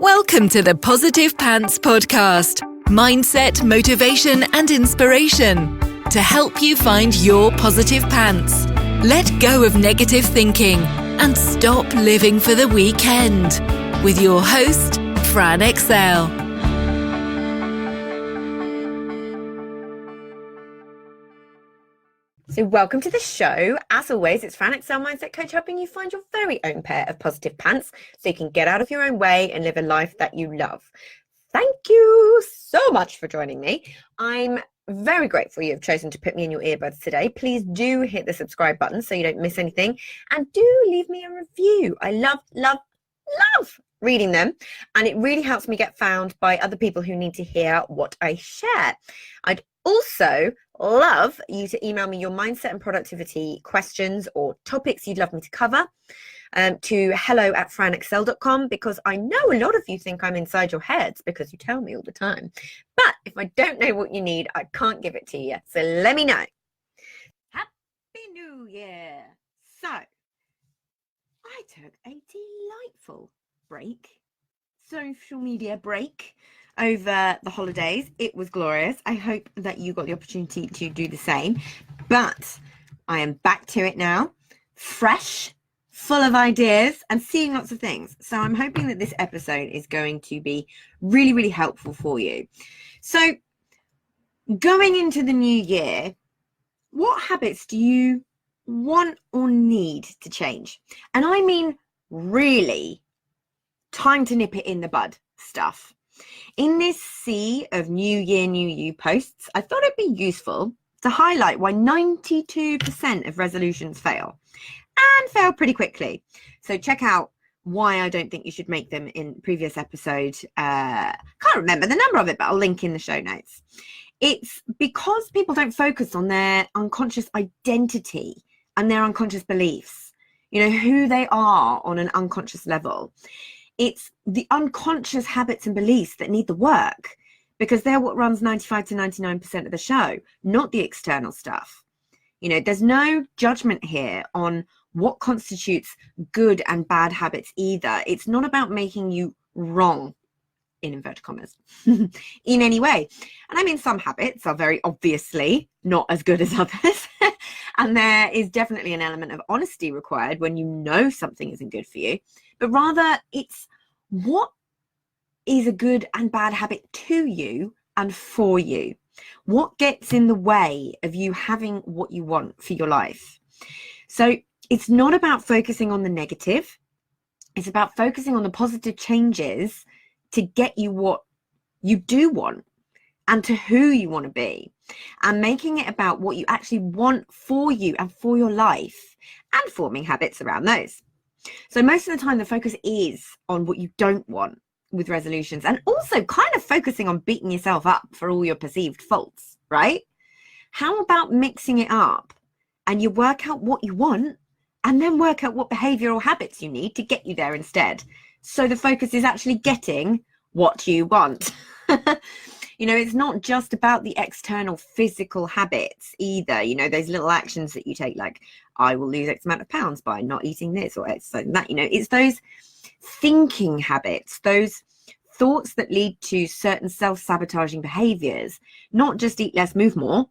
Welcome to the Positive Pants Podcast. Mindset, motivation, and inspiration to help you find your positive pants. Let go of negative thinking and stop living for the weekend. With your host, Fran Excel. So welcome to the show. As always, it's Fran Excel Mindset Coach, helping you find your very own pair of positive pants so you can get out of your own way and live a life that you love. Thank you so much for joining me. I'm very grateful you've chosen to put me in your earbuds today. Please do hit the subscribe button so you don't miss anything, and do leave me a review. I love reading them, and it really helps me get found by other people who need to hear what I share. I'd also love you to email me your mindset and productivity questions or topics you'd love me to cover to hello@franexcel.com, because I know a lot of you think I'm inside your heads because you tell me all the time. But if I don't know what you need, I can't give it to you. So let me know. Happy New Year. So I took a delightful social media break over the holidays. It was glorious. I hope that you got the opportunity to do the same, but I am back to it now, fresh, full of ideas and seeing lots of things. So I'm hoping that this episode is going to be really, really helpful for you. So going into the new year, what habits do you want or need to change? And I mean really time to nip it in the bud stuff. In this sea of New Year, New You posts, I thought it'd be useful to highlight why 92% of resolutions fail, and fail pretty quickly. So check out why I don't think you should make them in previous episode. Can't remember the number of it, but I'll link in the show notes. It's because people don't focus on their unconscious identity and their unconscious beliefs, who they are on an unconscious level. It's the unconscious habits and beliefs that need the work, because they're what runs 95 to 99% of the show, not the external stuff. There's no judgment here on what constitutes good and bad habits either. It's not about making you wrong, in inverted commas, in any way. And I mean, some habits are very obviously not as good as others. And there is definitely an element of honesty required when you know something isn't good for you. But rather, it's what is a good and bad habit to you and for you. What gets in the way of you having what you want for your life? So it's not about focusing on the negative. It's about focusing on the positive changes to get you what you do want and to who you want to be, and making it about what you actually want for you and for your life, and forming habits around those. So most of the time, the focus is on what you don't want with resolutions, and also kind of focusing on beating yourself up for all your perceived faults, right? How about mixing it up and you work out what you want and then work out what behavioral habits you need to get you there instead? So the focus is actually getting what you want. It's not just about the external physical habits either. Those little actions that you take, like I will lose X amount of pounds by not eating this or exercising that. It's those thinking habits, those thoughts that lead to certain self-sabotaging behaviors, not just eat less, move more.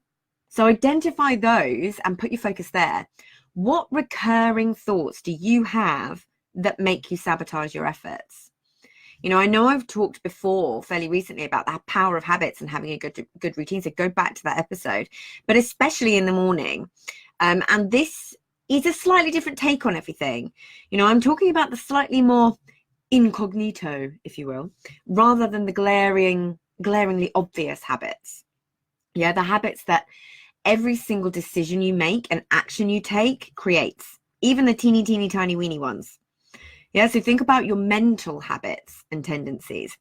So identify those and put your focus there. What recurring thoughts do you have that make you sabotage your efforts? I know I've talked before fairly recently about the power of habits and having a good routine. So go back to that episode, but especially in the morning. And this is a slightly different take on everything. I'm talking about the slightly more incognito, if you will, rather than the glaringly obvious habits. Yeah, the habits that every single decision you make and action you take creates, even the teeny tiny weeny ones. Yeah, so think about your mental habits and tendencies,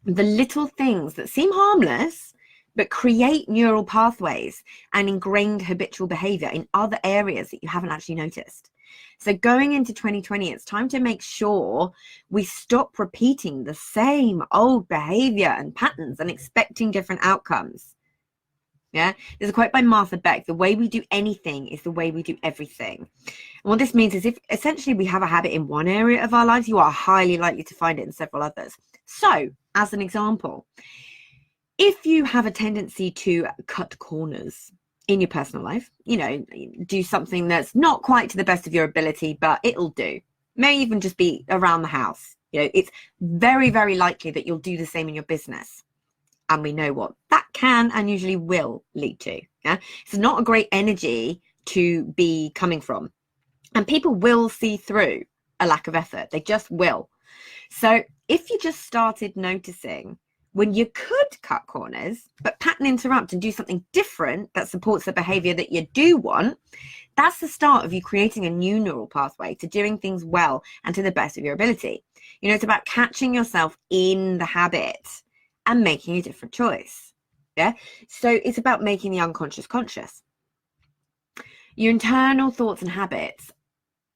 the little things that seem harmless, but create neural pathways and ingrained habitual behavior in other areas that you haven't actually noticed. So going into 2020, it's time to make sure we stop repeating the same old behavior and patterns and expecting different outcomes. Yeah, there's a quote by Martha Beck: the way we do anything is the way we do everything. And what this means is if essentially we have a habit in one area of our lives, you are highly likely to find it in several others. So, as an example, if you have a tendency to cut corners in your personal life, do something that's not quite to the best of your ability, but it'll do. May even just be around the house. It's very, very likely that you'll do the same in your business. And we know what that can and usually will lead to. Yeah, it's not a great energy to be coming from. And people will see through a lack of effort. They just will. So if you just started noticing when you could cut corners, but pattern interrupt and do something different that supports the behavior that you do want, that's the start of you creating a new neural pathway to doing things well and to the best of your ability. It's about catching yourself in the habit and making a different choice. Yeah. So it's about making the unconscious conscious. Your internal thoughts and habits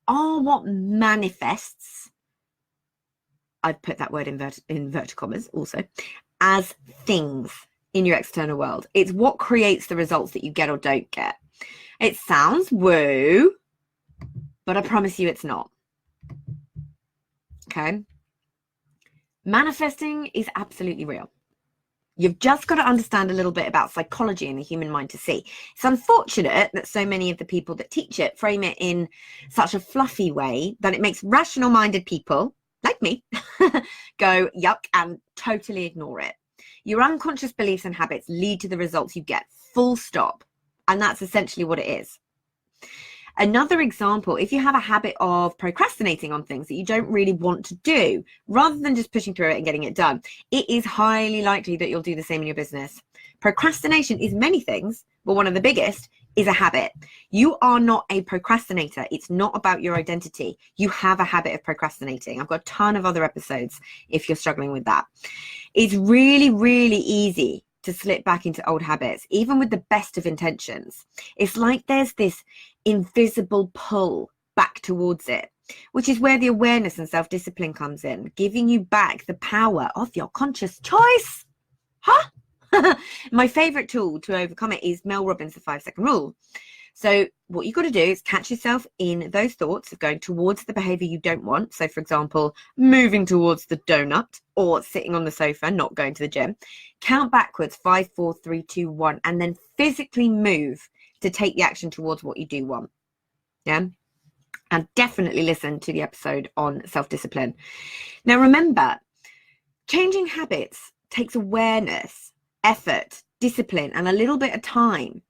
are what manifests, I've put that word in inverted commas also, as things in your external world. It's what creates the results that you get or don't get. It sounds woo, but I promise you it's not. Okay. Manifesting is absolutely real. You've just got to understand a little bit about psychology and the human mind to see. It's unfortunate that so many of the people that teach it frame it in such a fluffy way that it makes rational-minded people, like me, go yuck and totally ignore it. Your unconscious beliefs and habits lead to the results you get, full stop. And that's essentially what it is. Another example, if you have a habit of procrastinating on things that you don't really want to do, rather than just pushing through it and getting it done, it is highly likely that you'll do the same in your business. Procrastination is many things, but one of the biggest is a habit. You are not a procrastinator. It's not about your identity. You have a habit of procrastinating. I've got a ton of other episodes if you're struggling with that. It's really, really easy to slip back into old habits, even with the best of intentions. It's like there's this invisible pull back towards it, which is where the awareness and self-discipline comes in, giving you back the power of your conscious choice. My favorite tool to overcome it is Mel Robbins' the 5-second rule. So what you've got to do is catch yourself in those thoughts of going towards the behavior you don't want. So for example, moving towards the donut or sitting on the sofa, not going to the gym. Count backwards, 5, 4, 3, 2, 1, and then physically move to take the action towards what you do want. Yeah. And definitely listen to the episode on self-discipline. Now remember, changing habits takes awareness, effort, discipline, and a little bit of time.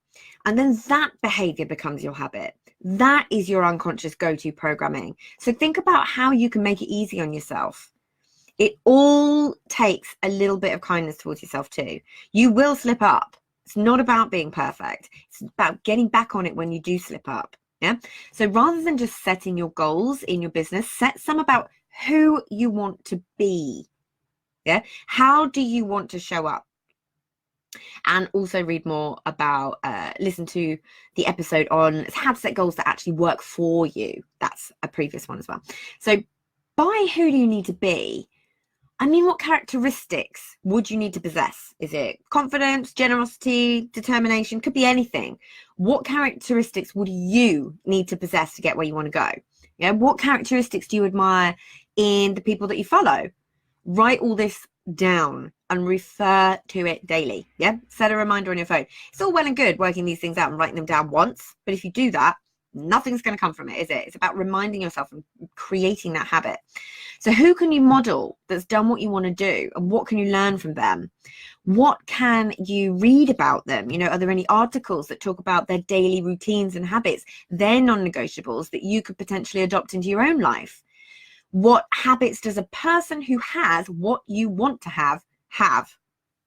And then that behavior becomes your habit. That is your unconscious go-to programming. So think about how you can make it easy on yourself. It all takes a little bit of kindness towards yourself too. You will slip up. It's not about being perfect. It's about getting back on it when you do slip up. Yeah. So rather than just setting your goals in your business, set some about who you want to be. Yeah. How do you want to show up? And also read more about, listen to the episode on how to set goals that actually work for you. That's a previous one as well. So by who do you need to be? I mean, what characteristics would you need to possess? Is it confidence, generosity, determination? Could be anything. What characteristics would you need to possess to get where you want to go? Yeah. What characteristics do you admire in the people that you follow? Write all this down and refer to it daily. Yeah. Set a reminder on your phone. It's all well and good working these things out and writing them down once. But if you do that, nothing's going to come from it, is it? It's about reminding yourself and creating that habit. So who can you model that's done what you want to do, and what can you learn from them? What can you read about them? Are there any articles that talk about their daily routines and habits, their non-negotiables that you could potentially adopt into your own life? What habits does a person who has what you want to have?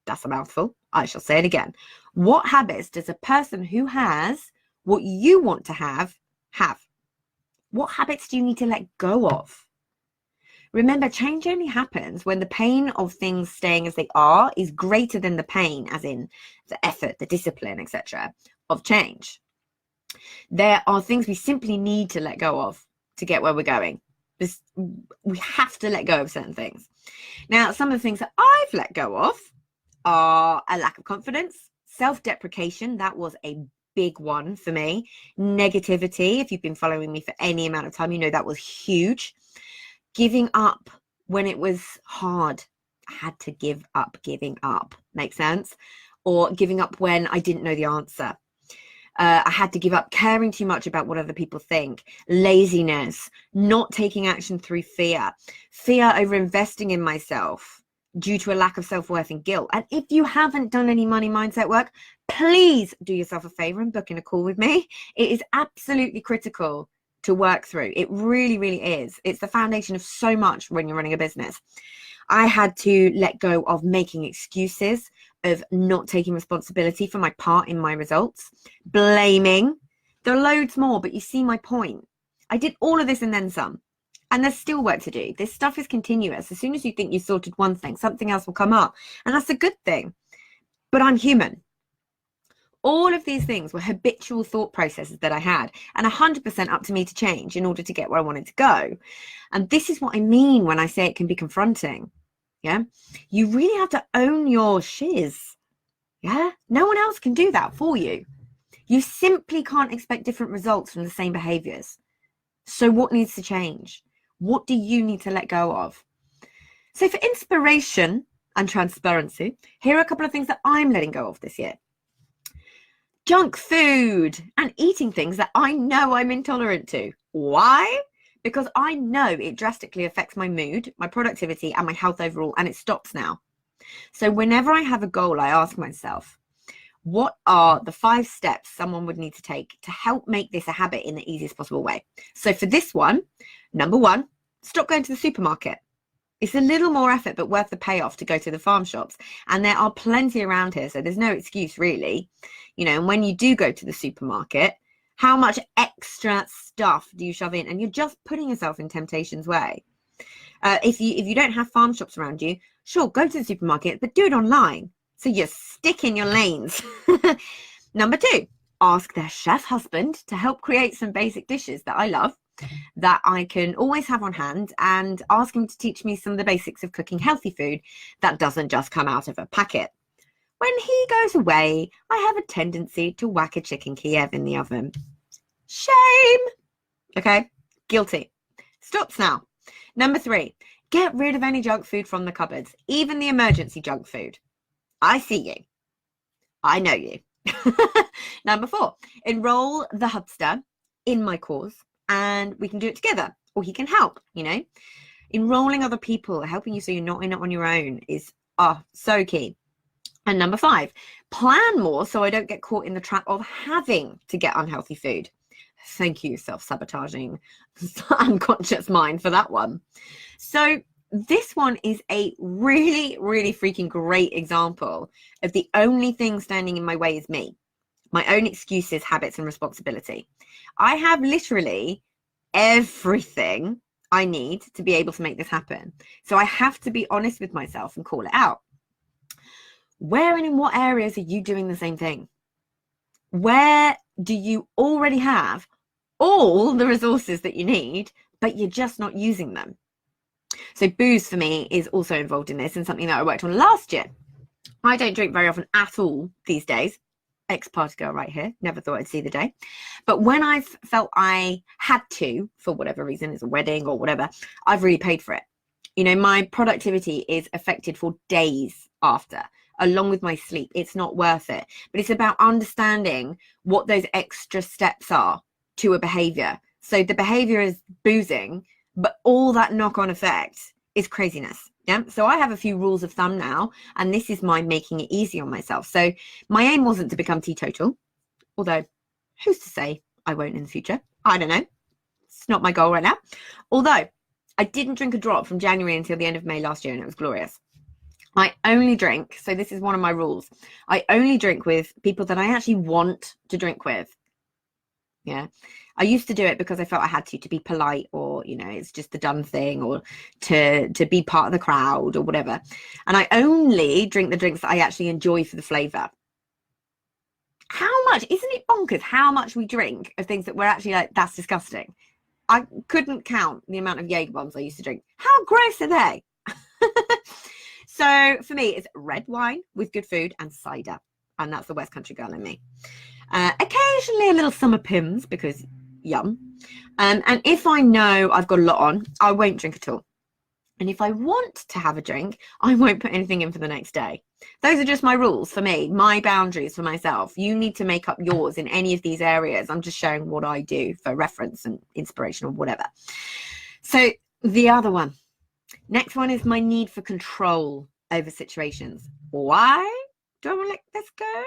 That's a mouthful. I shall say it again. What habits does a person who has what you want to have? What habits do you need to let go of? Remember, change only happens when the pain of things staying as they are is greater than the pain, as in the effort, the discipline, etc., of change. There are things we simply need to let go of to get where we're going. We have to let go of certain things. Now, some of the things that I've let go of are a lack of confidence, Self-deprecation, that was a big one for me. Negativity, if you've been following me for any amount of time, you know that was huge. Giving up when it was hard. I had to give up giving up. Make sense? Or giving up when I didn't know the answer. I had to give up caring too much about what other people think. Laziness, not taking action through fear over investing in myself due to a lack of self-worth and guilt. And if you haven't done any money mindset work, please do yourself a favor and book in a call with me. It is absolutely critical to work through. It really, really is. It's the foundation of so much when you're running a business. I had to let go of making excuses, of not taking responsibility for my part in my results, blaming. There are loads more, but you see my point. I did all of this and then some, and there's still work to do. This stuff is continuous. As soon as you think you've sorted one thing, something else will come up, and that's a good thing. But I'm human. All of these things were habitual thought processes that I had, and 100% up to me to change in order to get where I wanted to go. And this is what I mean when I say it can be confronting. Yeah, you really have to own your shiz. Yeah, no one else can do that for you. You simply can't expect different results from the same behaviors. So what needs to change? What do you need to let go of? So for inspiration and transparency, here are a couple of things that I'm letting go of this year. Junk food and eating things that I know I'm intolerant to. Why? Because I know it drastically affects my mood, my productivity, and my health overall, and it stops now. So whenever I have a goal, I ask myself, what are the 5 steps someone would need to take to help make this a habit in the easiest possible way? So for this one, number 1, stop going to the supermarket. It's a little more effort, but worth the payoff to go to the farm shops. And there are plenty around here, so there's no excuse really. You know, and when you do go to the supermarket, how much extra stuff do you shove in? And you're just putting yourself in temptation's way. If you don't have farm shops around you, sure, go to the supermarket, but do it online. So you stick in your lanes. Number 2, ask their chef husband to help create some basic dishes that I love, that I can always have on hand, and ask him to teach me some of the basics of cooking healthy food that doesn't just come out of a packet. When he goes away, I have a tendency to whack a chicken Kiev in the oven. Shame. Okay, guilty. Stops now. Number 3, get rid of any junk food from the cupboards, even the emergency junk food. I see you. I know you. Number 4, enroll the hubster in my cause, and we can do it together, or he can help. You know, enrolling other people, helping you so you're not in it on your own is so key. And number 5, plan more so I don't get caught in the trap of having to get unhealthy food. Thank you, self-sabotaging unconscious mind, for that one. So this one is a really, really freaking great example of the only thing standing in my way is me, my own excuses, habits, and responsibility. I have literally everything I need to be able to make this happen. So I have to be honest with myself and call it out. Where and in what areas are you doing the same thing? Where do you already have all the resources that you need, but you're just not using them? So booze for me is also involved in this, and something that I worked on last year. I don't drink very often at all these days. Ex-party girl right here. Never thought I'd see the day. But when I've felt I had to, for whatever reason, it's a wedding or whatever, I've really paid for it. You know, my productivity is affected for days after, along with my sleep. It's not worth it. But it's about understanding what those extra steps are to a behavior. So the behavior is boozing, but all that knock-on effect is craziness. Yeah. So I have a few rules of thumb now, and this is my making it easy on myself. So my aim wasn't to become teetotal, although who's to say I won't in the future? I don't know. It's not my goal right now. Although I didn't drink a drop from January until the end of May last year, and it was glorious. I only drink, so this is one of my rules, I only drink with people that I actually want to drink with. Yeah, I used to do it because I felt I had to be polite, or, you know, it's just the done thing, or to be part of the crowd or whatever. And I only drink the drinks that I actually enjoy for the flavor. How much, isn't it bonkers how much we drink of things that we're actually like, that's disgusting? I couldn't count the amount of Jaeger bombs I used to drink. How gross are they? So for me, it's red wine with good food and cider. And that's the West Country girl in me. Occasionally a little summer Pimm's because yum. And if I know I've got a lot on, I won't drink at all. And if I want to have a drink, I won't put anything in for the next day. Those are just my rules for me, my boundaries for myself. You need to make up yours in any of these areas. I'm just showing what I do for reference and inspiration or whatever. So the other one, next one is my need for control over situations. Why do I want to let this go?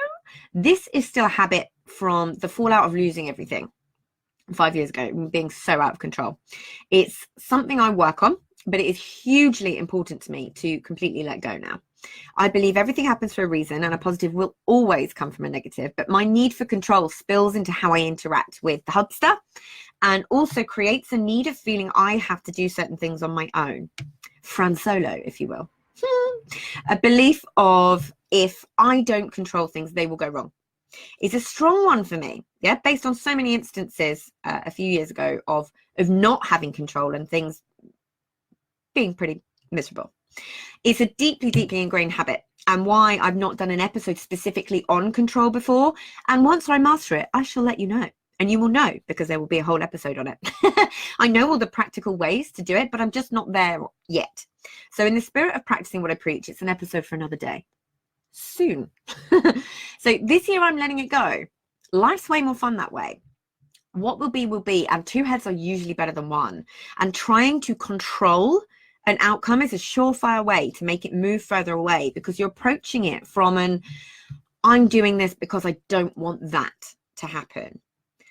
This is still a habit from the fallout of losing everything 5 years ago, being so out of control. It's something I work on, but it is hugely important to me to completely let go now. I believe everything happens for a reason, and a positive will always come from a negative, but my need for control spills into how I interact with the hubster and also creates a need of feeling I have to do certain things on my own. Fran Solo, if you will. A belief of if I don't control things, they will go wrong. It's a strong one for me, yeah, based on so many instances a few years ago of not having control and things being pretty miserable. It's a deeply, deeply ingrained habit, and why I've not done an episode specifically on control before. And once I master it, I shall let you know. And you will know, because there will be a whole episode on it. I know all the practical ways to do it, but I'm just not there yet. So in the spirit of practicing what I preach, it's an episode for another day. Soon. So this year I'm letting it go. Life's way more fun that way. What will be, and two heads are usually better than one. And trying to control an outcome is a surefire way to make it move further away, because you're approaching it from an I'm doing this because I don't want that to happen.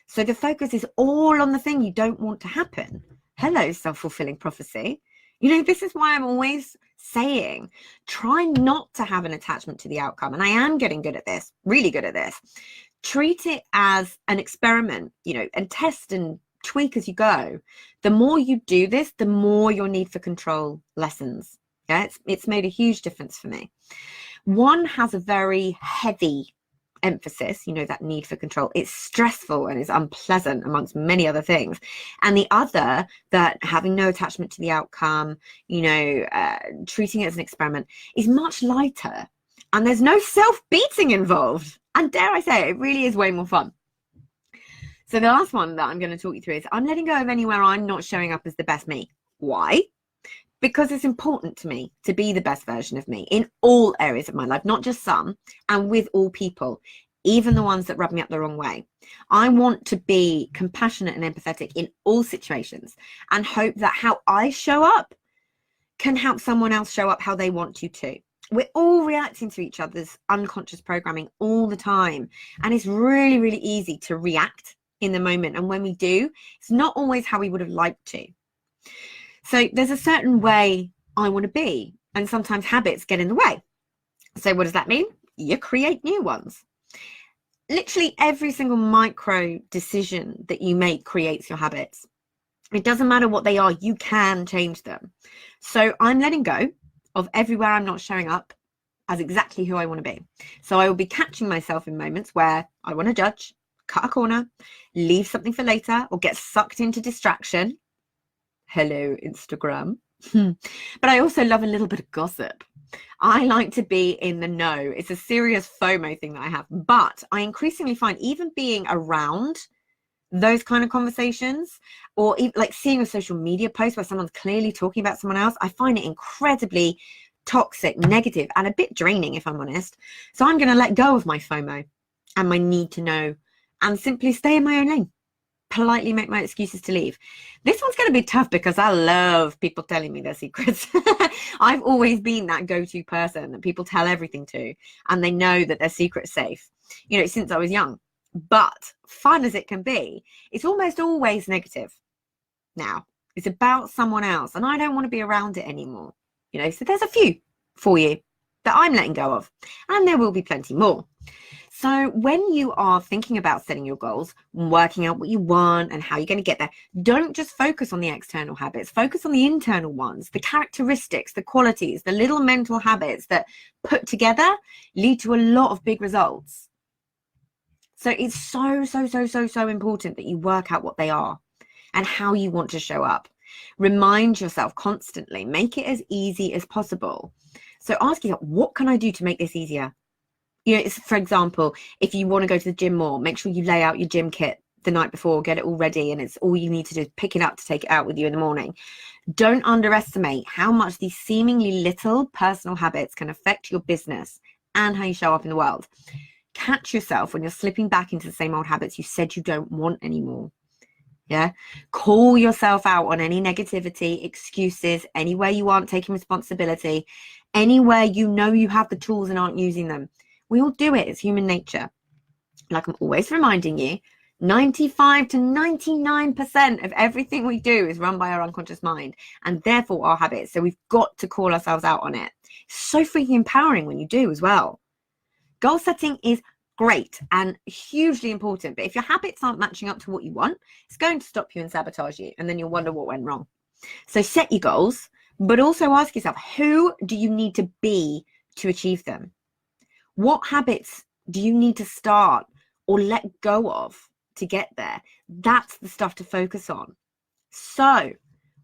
So the focus is all on the thing you don't want to happen. Hello, self-fulfilling prophecy. You know, this is why I'm always saying, try not to have an attachment to the outcome. And I am getting good at this, really good at this. Treat it as an experiment, you know, and test and tweak as you go. The more you do this, the more your need for control lessens. Yeah, it's made a huge difference for me. One has a very heavy emphasis, you know, that need for control. It's stressful and it's unpleasant amongst many other things. And the other, that having no attachment to the outcome, you know, treating it as an experiment, is much lighter. And there's no self-beating involved. And dare I say, it really is way more fun. So the last one that I'm going to talk you through is I'm letting go of anywhere I'm not showing up as the best me. Why? Because it's important to me to be the best version of me in all areas of my life, not just some, and with all people, even the ones that rub me up the wrong way. I want to be compassionate and empathetic in all situations, and hope that how I show up can help someone else show up how they want to too. We're all reacting to each other's unconscious programming all the time, and it's really, really easy to react in the moment. And when we do, it's not always how we would have liked to. So there's a certain way I want to be, and sometimes habits get in the way. So what does that mean? You create new ones. Literally every single micro decision that you make creates your habits. It doesn't matter what they are, you can change them. So I'm letting go of everywhere I'm not showing up as exactly who I want to be. So I will be catching myself in moments where I want to judge, cut a corner, leave something for later, or get sucked into distraction. Hello, Instagram. But I also love a little bit of gossip. I like to be in the know. It's a serious FOMO thing that I have. But I increasingly find even being around those kind of conversations, or even like seeing a social media post where someone's clearly talking about someone else, I find it incredibly toxic, negative, and a bit draining, if I'm honest. So I'm going to let go of my FOMO and my need to know, and simply stay in my own lane. Politely make my excuses to leave. This one's going to be tough because I love people telling me their secrets. I've always been that go-to person that people tell everything to, and they know that their secret's safe, you know, since I was young. But fun as it can be, it's almost always negative. Now, it's about someone else, and I don't want to be around it anymore. You know, so there's a few for you that I'm letting go of, and there will be plenty more. So when you are thinking about setting your goals, working out what you want and how you're going to get there, don't just focus on the external habits. Focus on the internal ones, the characteristics, the qualities, the little mental habits that put together lead to a lot of big results. So it's so important that you work out what they are and how you want to show up. Remind yourself constantly, make it as easy as possible. So ask yourself, what can I do to make this easier? You know, it's, for example, if you want to go to the gym more, make sure you lay out your gym kit the night before, get it all ready, and it's all you need to do is pick it up to take it out with you in the morning. Don't underestimate how much these seemingly little personal habits can affect your business and how you show up in the world. Catch yourself when you're slipping back into the same old habits you said you don't want anymore. Yeah. Call yourself out on any negativity, excuses, anywhere you aren't taking responsibility, anywhere you know you have the tools and aren't using them. We all do it. It's human nature. Like I'm always reminding you, 95 to 99% of everything we do is run by our unconscious mind and therefore our habits. So we've got to call ourselves out on it. It's so freaking empowering when you do as well. Goal setting is great and hugely important, but if your habits aren't matching up to what you want, it's going to stop you and sabotage you, and then you'll wonder what went wrong. So set your goals, but also ask yourself, who do you need to be to achieve them? What habits do you need to start or let go of to get there? That's the stuff to focus on. So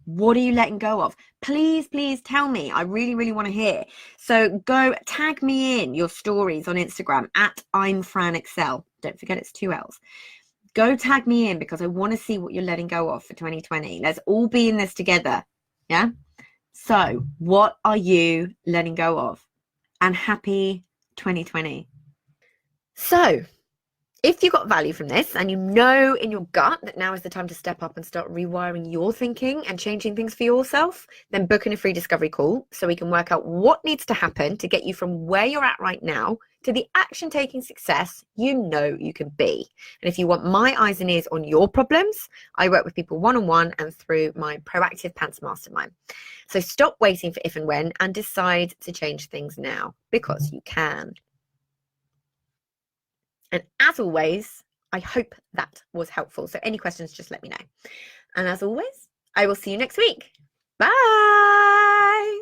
what are you letting go of? Please tell me. I really want to hear. So go tag me in your stories on Instagram at I'm Fran Excel. Don't forget it's 2 L's. Go tag me in because I want to see what you're letting go of for 2020. Let's all be in this together. Yeah. So what are you letting go of? And happy 2020. So if you got value from this and you know in your gut that now is the time to step up and start rewiring your thinking and changing things for yourself, then book in a free discovery call so we can work out what needs to happen to get you from where you're at right now to the action-taking success you know you can be. And if you want my eyes and ears on your problems, I work with people one-on-one and through my Proactive Pants Mastermind. So stop waiting for if and when and decide to change things now, because you can. And as always, I hope that was helpful. So any questions, just let me know. And as always, I will see you next week. Bye.